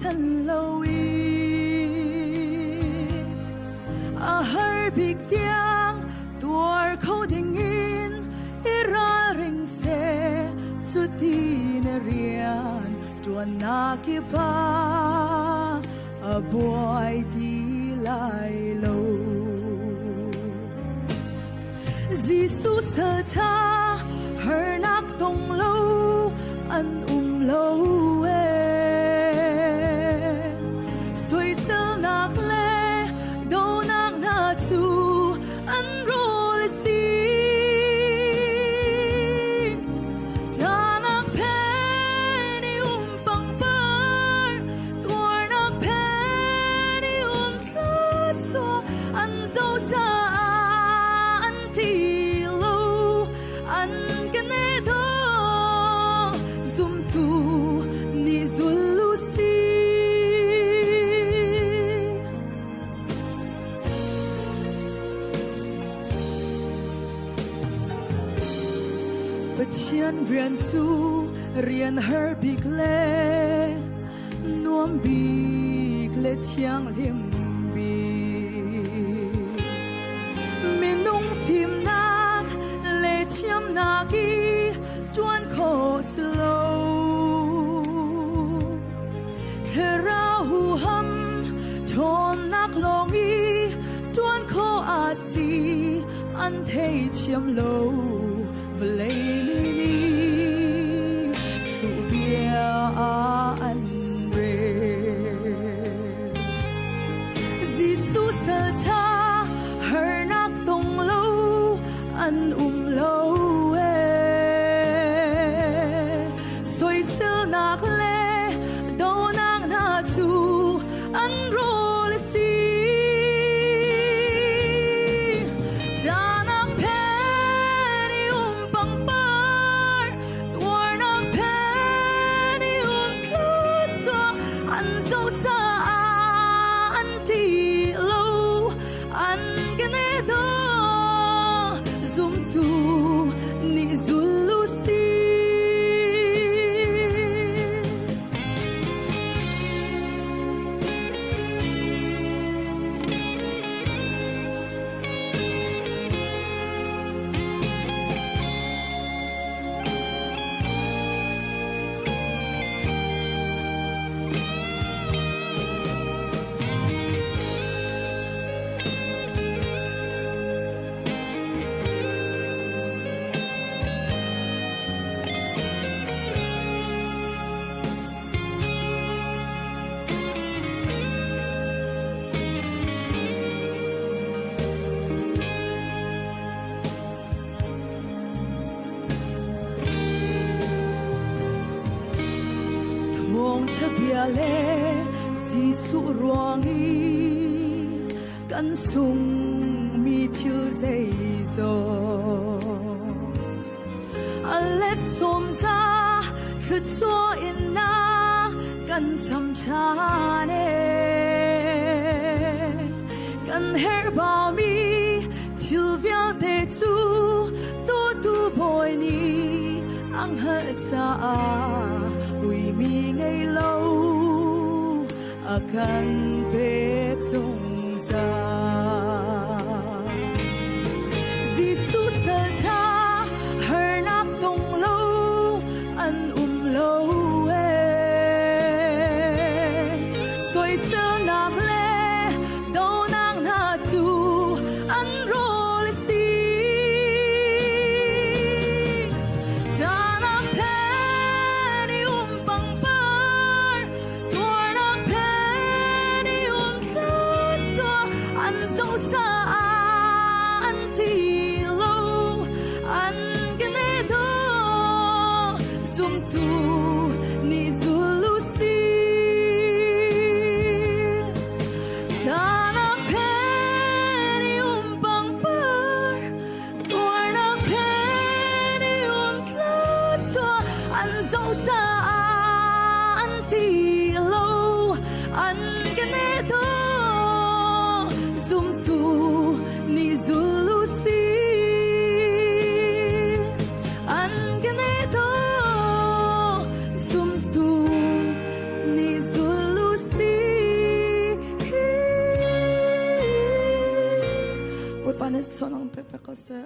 chân lâu har big tiang tuar khâu ding in ira ring se suti na rian tuan na ki pa a boy di lai lo Giêsu sa cha har nak tong lo an lo soi sel nak le do nak na chu an rol si ta nak pe ni pang par tuar nak pe ni trat so an zo za an ti lo an kan ne do zum tu ni zulu si Bất thiên riêng su riêng her big le nuông big le thiang liêm bi mình nung phim nạc le chiam naki chuan khó slow thế ra hu hâm thôn nạc long y chuan khó a si an thấy chiam lâu Vlei mini shu bia an re Giêsu sa cha har nak tong lo an lo soi sel nak le do nak na chu an rol si ta nak pe bia le Giêsu ruang y kan sung mi thil zai zo ale som za khut so in na kan sam cha ne kan her ba mi thil via te chu to tu boy ni ang hal sa ui mi ngay lâu akan bek sung sa Giêsu sa cha har nak tong lo an lo soi sel nak le do nak na chu an rol si ta nak pe ni pang par tuar nak pe ni ne sonang pepe kose